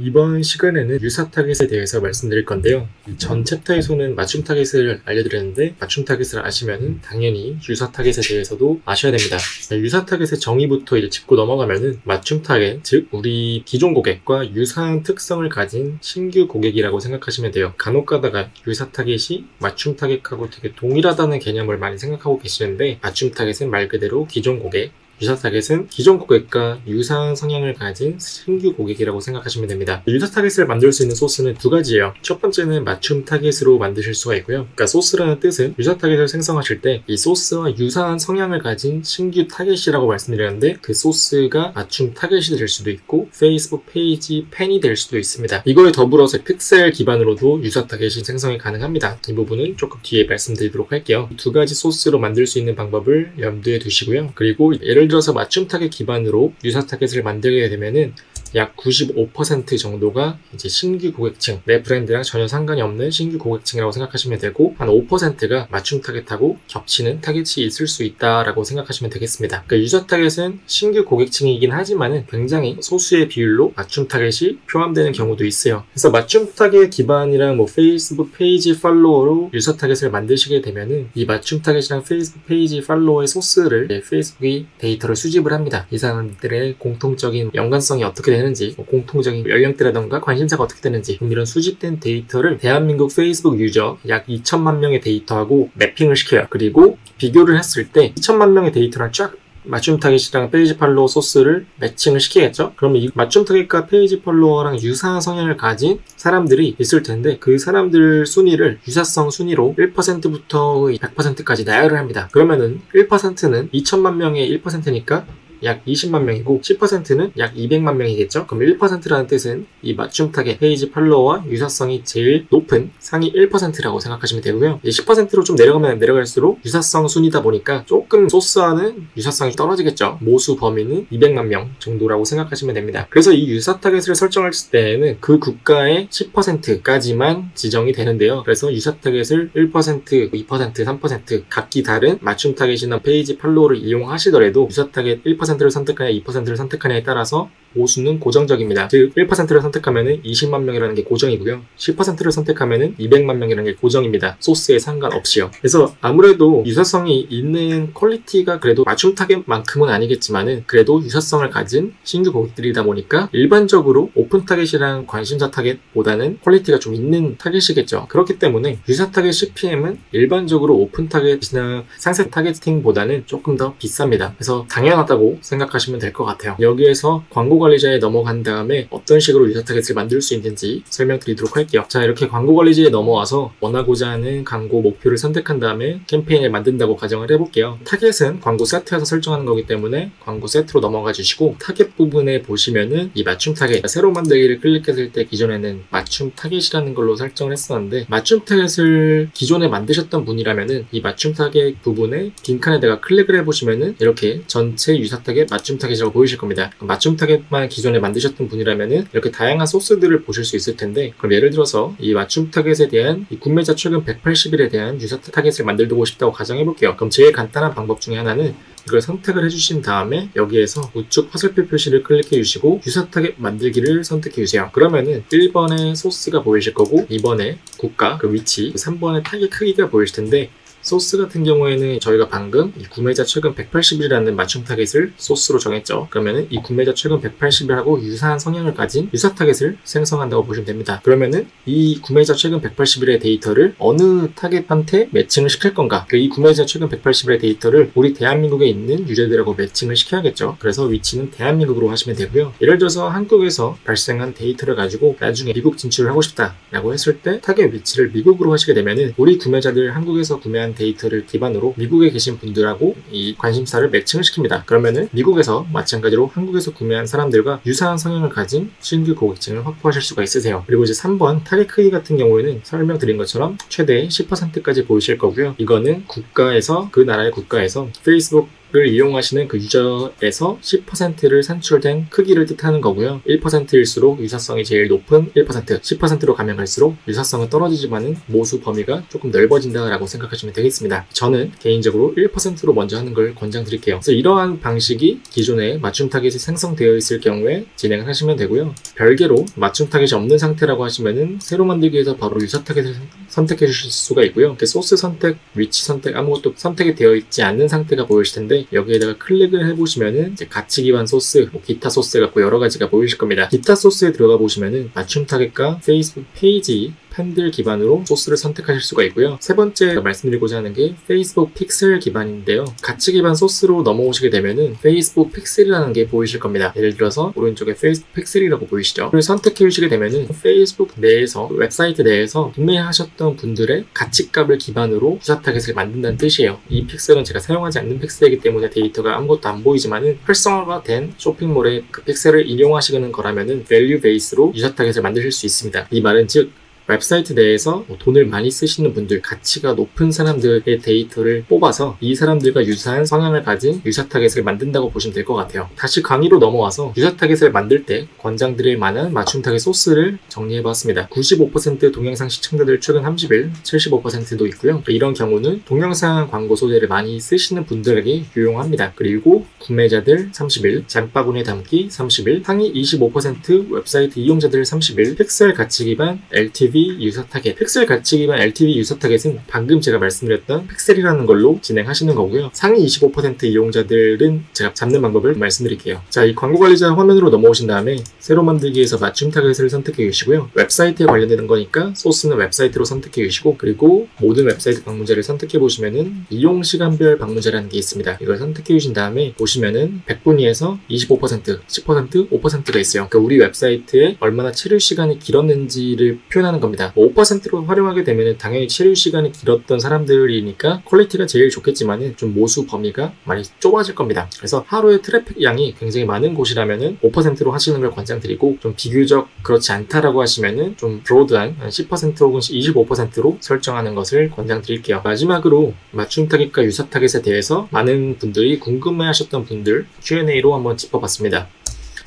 이번 시간에는 유사 타겟에 대해서 말씀드릴 건데요. 전 챕터에서는 맞춤 타겟을 알려드렸는데 맞춤 타겟을 아시면은 당연히 유사 타겟에 대해서도 아셔야 됩니다. 유사 타겟의 정의부터 이제 짚고 넘어가면은 맞춤 타겟, 즉 우리 기존 고객과 유사한 특성을 가진 신규 고객이라고 생각하시면 돼요. 간혹 가다가 유사 타겟이 맞춤 타겟하고 되게 동일하다는 개념을 많이 생각하고 계시는데, 맞춤 타겟은 말 그대로 기존 고객, 유사 타겟은 기존 고객과 유사한 성향을 가진 신규 고객이라고 생각하시면 됩니다. 유사 타겟을 만들 수 있는 소스는 두 가지예요. 첫 번째는 맞춤 타겟으로 만드실 수가 있고요. 그러니까 소스라는 뜻은 유사 타겟을 생성하실 때 이 소스와 유사한 성향을 가진 신규 타겟이라고 말씀드렸는데, 그 소스가 맞춤 타겟이 될 수도 있고 페이스북 페이지 팬이 될 수도 있습니다. 이거에 더불어서 픽셀 기반으로도 유사 타겟이 생성이 가능합니다. 이 부분은 조금 뒤에 말씀드리도록 할게요. 두 가지 소스로 만들 수 있는 방법을 염두에 두시고요. 그리고 예를 들어서 맞춤 타겟 기반으로 유사 타겟을 만들게 되면은 약 95% 정도가 이제 신규 고객층, 내 브랜드랑 전혀 상관이 없는 신규 고객층이라고 생각하시면 되고, 한 5%가 맞춤 타겟하고 겹치는 타겟이 있을 수 있다라고 생각하시면 되겠습니다. 그러니까 유사 타겟은 신규 고객층이긴 하지만은 굉장히 소수의 비율로 맞춤 타겟이 포함되는 경우도 있어요. 그래서 맞춤 타겟 기반이랑 페이스북 페이지 팔로워로 유사 타겟을 만드시게 되면은 이 맞춤 타겟이랑 페이스북 페이지 팔로워의 소스를 페이스북이 데이터를 수집을 합니다. 이 사람들의 공통적인 연관성이 어떻게 되는지, 공통적인 연령대라던가 관심사가 어떻게 되는지, 이런 수집된 데이터를 대한민국 페이스북 유저 약 2천만 명의 데이터하고 매핑을 시켜요. 그리고 비교를 했을 때 2천만 명의 데이터랑 쫙 맞춤 타겟이랑 페이지 팔로워 소스를 매칭을 시키겠죠? 그러면 이 맞춤 타겟과 페이지 팔로워랑 유사한 성향을 가진 사람들이 있을 텐데, 그 사람들 순위를 유사성 순위로 1%부터 100%까지 나열을 합니다. 그러면은 1%는 2천만 명의 1%니까 약 20만 명이고 10%는 약 200만 명이겠죠? 그럼 1%라는 뜻은 이 맞춤 타겟 페이지 팔로워와 유사성이 제일 높은 상위 1%라고 생각하시면 되고요. 10%로 좀 내려가면 내려갈수록 유사성 순이다 보니까 조금 소스와는 유사성이 떨어지겠죠. 모수 범위는 200만 명 정도라고 생각하시면 됩니다. 그래서 이 유사 타겟을 설정했을 때에는 그 국가의 10%까지만 지정이 되는데요. 그래서 유사 타겟을 1%, 2%, 3% 각기 다른 맞춤 타겟이나 페이지 팔로워를 이용하시더라도 유사 타겟 1%를 선택하냐 2%를 선택하냐에 따라서 모수는 고정적입니다. 즉 1%를 선택하면 20만 명이라는 게 고정이고요. 10%를 선택하면 200만 명이라는 게 고정입니다. 소스에 상관없이요. 그래서 아무래도 유사성이 있는 퀄리티가 그래도 맞춤 타겟만큼은 아니겠지만은 그래도 유사성을 가진 신규 고객들이다 보니까 일반적으로 오픈 타겟이랑 관심사 타겟보다는 퀄리티가 좀 있는 타겟이겠죠. 그렇기 때문에 유사 타겟 CPM은 일반적으로 오픈 타겟이나 상세 타겟팅보다는 조금 더 비쌉니다. 그래서 당연하다고 생각하시면 될 것 같아요. 여기에서 광고 관리자에 넘어간 다음에 어떤 식으로 유사 타겟을 만들 수 있는지 설명드리도록 할게요. 자, 이렇게 광고 관리자에 넘어와서 원하고자 하는 광고 목표를 선택한 다음에 캠페인을 만든다고 가정을 해볼게요. 타겟은 광고 세트에서 설정하는 거기 때문에 광고 세트로 넘어가 주시고, 타겟 부분에 보시면은 이 맞춤 타겟, 새로 만들기를 클릭했을 때 기존에는 맞춤 타겟이라는 걸로 설정을 했었는데, 맞춤 타겟을 기존에 만드셨던 분이라면은 이 맞춤 타겟 부분에 빈칸에다가 클릭을 해보시면은 이렇게 전체 유사 타겟 맞춤 타겟이라고 보이실 겁니다. 맞춤 타겟만 기존에 만드셨던 분이라면은 이렇게 다양한 소스들을 보실 수 있을 텐데, 그럼 예를 들어서 이 맞춤 타겟에 대한 이 구매자 최근 180일에 대한 유사 타겟을 만들고 싶다고 가정해 볼게요. 그럼 제일 간단한 방법 중에 하나는 이걸 선택을 해주신 다음에 여기에서 우측 화살표 표시를 클릭해 주시고 유사 타겟 만들기를 선택해 주세요. 그러면은 1번에 소스가 보이실 거고, 2번에 국가, 그 위치, 3번에 타겟 크기가 보이실 텐데, 소스 같은 경우에는 저희가 방금 이 구매자 최근 180일이라는 맞춤 타겟을 소스로 정했죠. 그러면은 이 구매자 최근 180일하고 유사한 성향을 가진 유사 타겟을 생성한다고 보시면 됩니다. 그러면은 이 구매자 최근 180일의 데이터를 어느 타겟한테 매칭을 시킬 건가? 이 구매자 최근 180일의 데이터를 우리 대한민국에 있는 유저들하고 매칭을 시켜야겠죠. 그래서 위치는 대한민국으로 하시면 되고요. 예를 들어서 한국에서 발생한 데이터를 가지고 나중에 미국 진출을 하고 싶다라고 했을 때 타겟 위치를 미국으로 하시게 되면은 우리 구매자들 한국에서 구매한 데이터를 기반으로 미국에 계신 분들하고 이 관심사를 매칭을 시킵니다. 그러면은 미국에서 마찬가지로 한국에서 구매한 사람들과 유사한 성향을 가진 신규 고객층을 확보하실 수가 있으세요. 그리고 이제 3번 타겟 크기 같은 경우에는 설명드린 것처럼 최대 10%까지 보이실 거고요. 이거는 국가에서, 그 나라의 국가에서 페이스북 를 이용하시는 그 유저에서 10%를 산출된 크기를 뜻하는 거고요. 1%일수록 유사성이 제일 높은 1%, 10%로 가면 갈수록 유사성은 떨어지지만은 모수 범위가 조금 넓어진다라고 생각하시면 되겠습니다. 저는 개인적으로 1%로 먼저 하는 걸 권장드릴게요. 그래서 이러한 방식이 기존에 맞춤 타겟이 생성되어 있을 경우에 진행을 하시면 되고요. 별개로 맞춤 타겟이 없는 상태라고 하시면은 새로 만들기에서 바로 유사 타겟을 선택해 주실 수가 있고요. 소스 선택, 위치 선택 아무것도 선택이 되어 있지 않는 상태가 보이실 텐데 여기에다가 클릭을 해보시면은 이제 가치 기반 소스, 기타 소스 갖고 여러 가지가 보이실 겁니다. 기타 소스에 들어가 보시면은 맞춤 타겟과 페이스북 페이지 팬들 기반으로 소스를 선택하실 수가 있고요. 세 번째 말씀드리고자 하는 게 페이스북 픽셀 기반인데요. 가치 기반 소스로 넘어오시게 되면은 페이스북 픽셀이라는 게 보이실 겁니다. 예를 들어서 오른쪽에 페이스북 픽셀이라고 보이시죠? 그걸 선택해 주시게 되면은 페이스북 내에서 웹사이트 내에서 구매하셨던 분들의 가치값을 기반으로 유사 타겟을 만든다는 뜻이에요. 이 픽셀은 제가 사용하지 않는 픽셀이기 때문에 데이터가 아무것도 안 보이지만은 활성화된 쇼핑몰의 그 픽셀을 인용하시는 거라면은 밸류 베이스로 유사 타겟을 만드실 수 있습니다. 이 말은 즉 웹사이트 내에서 돈을 많이 쓰시는 분들, 가치가 높은 사람들의 데이터를 뽑아서 이 사람들과 유사한 성향을 가진 유사 타겟을 만든다고 보시면 될 것 같아요. 다시 강의로 넘어와서 유사 타겟을 만들 때 권장드릴 만한 맞춤 타겟 소스를 정리해봤습니다. 95% 동영상 시청자들 최근 30일, 75%도 있고요. 이런 경우는 동영상 광고 소재를 많이 쓰시는 분들에게 유용합니다. 그리고 구매자들 30일, 장바구니에 담기 30일, 상위 25% 웹사이트 이용자들 30일, 픽셀 가치 기반 LTV 유사 타겟, 픽셀 가치 기반 LTV 유사 타겟은 방금 제가 말씀드렸던 픽셀이라는 걸로 진행하시는 거고요. 상위 25% 이용자들은 제가 잡는 방법을 말씀드릴게요. 자, 이 광고 관리자 화면으로 넘어오신 다음에 새로 만들기에서 맞춤 타겟을 선택해 주시고요. 웹사이트에 관련되는 거니까 소스는 웹사이트로 선택해 주시고, 그리고 모든 웹사이트 방문자를 선택해 보시면은 이용 시간별 방문자라는 게 있습니다. 이걸 선택해 주신 다음에 보시면은 100분위에서 25%, 10%, 5%가 있어요. 그러니까 우리 웹사이트에 얼마나 체류 시간이 길었는지를 표현하는 겁니다. 5%로 활용하게 되면 당연히 체류 시간이 길었던 사람들이니까 퀄리티가 제일 좋겠지만 좀 모수 범위가 많이 좁아질 겁니다. 그래서 하루에 트래픽 양이 굉장히 많은 곳이라면 5%로 하시는 걸 권장드리고, 좀 비교적 그렇지 않다라고 하시면 좀 브로드한 10% 혹은 25%로 설정하는 것을 권장드릴게요. 마지막으로 맞춤 타겟과 유사 타겟에 대해서 많은 분들이 궁금해하셨던 분들 Q&A로 한번 짚어봤습니다.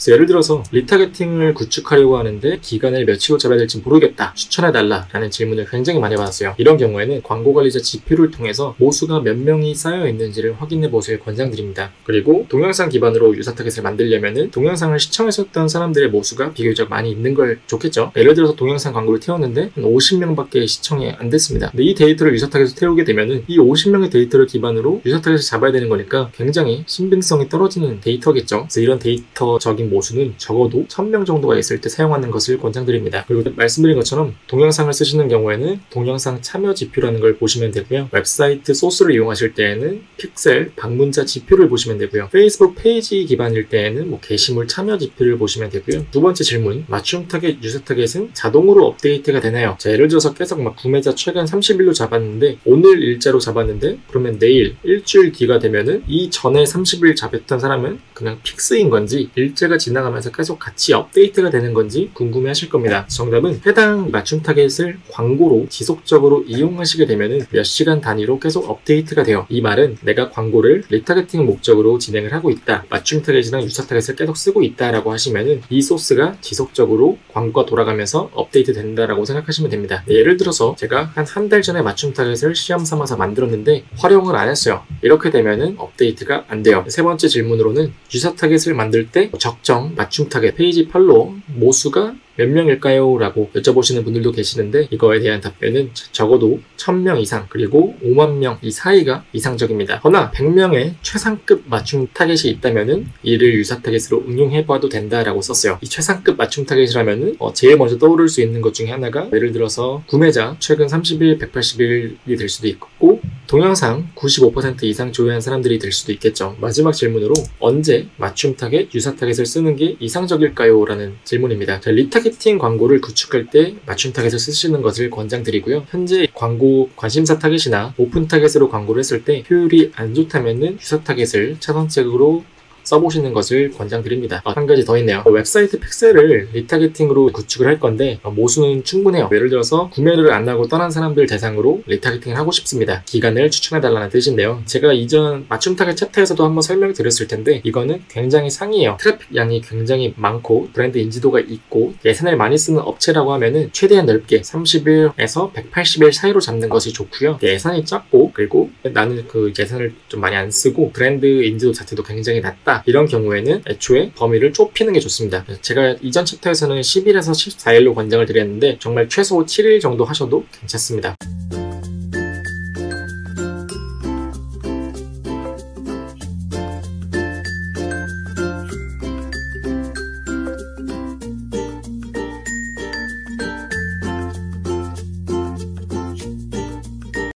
예를 들어서 리타겟팅을 구축하려고 하는데 기간을 며칠로 잡아야 될지 모르겠다, 추천해달라 라는 질문을 굉장히 많이 받았어요. 이런 경우에는 광고관리자 지표를 통해서 모수가 몇 명이 쌓여 있는지를 확인해 보실 권장드립니다. 그리고 동영상 기반으로 유사 타겟을 만들려면 동영상을 시청했었던 사람들의 모수가 비교적 많이 있는 걸 좋겠죠. 예를 들어서 동영상 광고를 태웠는데 한 50명밖에 시청이 안 됐습니다. 근데 이 데이터를 유사 타겟에 태우게 되면 이 50명의 데이터를 기반으로 유사 타겟을 잡아야 되는 거니까 굉장히 신빙성이 떨어지는 데이터겠죠. 그래서 이런 데이터적인 모수는 적어도 1000명 정도가 있을 때 사용하는 것을 권장드립니다. 그리고 말씀드린 것처럼 동영상을 쓰시는 경우에는 동영상 참여 지표라는 걸 보시면 되고요. 웹사이트 소스를 이용하실 때에는 픽셀 방문자 지표를 보시면 되고요. 페이스북 페이지 기반일 때에는 게시물 참여 지표를 보시면 되고요. 두 번째 질문, 맞춤 타겟, 유사 타겟은 자동으로 업데이트가 되나요? 자, 예를 들어서 계속 구매자 최근 30일로 잡았는데 오늘 일자로 잡았는데 그러면 내일 일주일 뒤가 되면은 이 전에 30일 잡았던 사람은 그냥 픽스인 건지 일제가 지나가면서 계속 같이 업데이트가 되는 건지 궁금해 하실 겁니다. 정답은 해당 맞춤 타겟을 광고로 지속적으로 이용하시게 되면 몇 시간 단위로 계속 업데이트가 돼요. 이 말은 내가 광고를 리타겟팅 목적으로 진행을 하고 있다, 맞춤 타겟이랑 유사 타겟을 계속 쓰고 있다라고 하시면은 이 소스가 지속적으로 광고가 돌아가면서 업데이트 된다라고 생각하시면 됩니다. 예를 들어서 제가 한 달 전에 맞춤 타겟을 시험 삼아서 만들었는데 활용을 안 했어요. 이렇게 되면은 업데이트가 안 돼요. 세 번째 질문으로는 유사 타겟을 만들 때 적정 맞춤 타겟 페이지 팔로워 모수가 몇 명일까요? 라고 여쭤보시는 분들도 계시는데 이거에 대한 답변은 적어도 1000명 이상 그리고 5만 명 이 사이가 이상적입니다. 허나 100명의 최상급 맞춤 타겟이 있다면은 이를 유사 타겟으로 응용해봐도 된다라고 썼어요. 이 최상급 맞춤 타겟이라면은 제일 먼저 떠오를 수 있는 것 중에 하나가 예를 들어서 구매자 최근 30일, 180일이 될 수도 있고 동영상 95% 이상 조회한 사람들이 될 수도 있겠죠. 마지막 질문으로 언제 맞춤 타겟, 유사 타겟을 쓰는 게 이상적일까요? 라는 질문입니다. 리타겟팅 광고를 구축할 때 맞춤 타겟을 쓰시는 것을 권장드리고요. 현재 광고 관심사 타겟이나 오픈 타겟으로 광고를 했을 때 효율이 안 좋다면은 유사 타겟을 차선책으로 써보시는 것을 권장드립니다. 한 가지 더 있네요. 웹사이트 픽셀을 리타게팅으로 구축을 할 건데 모수는 충분해요. 예를 들어서 구매를 안 하고 떠난 사람들 대상으로 리타게팅을 하고 싶습니다. 기간을 추천해달라는 뜻인데요. 제가 이전 맞춤 타겟 챕터에서도 한번 설명을 드렸을 텐데 이거는 굉장히 상이에요. 트래픽 양이 굉장히 많고 브랜드 인지도가 있고 예산을 많이 쓰는 업체라고 하면은 최대한 넓게 30일에서 180일 사이로 잡는 것이 좋고요. 예산이 작고 그리고 나는 그 예산을 좀 많이 안 쓰고 브랜드 인지도 자체도 굉장히 낮다. 이런 경우에는 애초에 범위를 좁히는 게 좋습니다. 제가 이전 챕터에서는 10일에서 14일로 권장을 드렸는데 정말 최소 7일 정도 하셔도 괜찮습니다.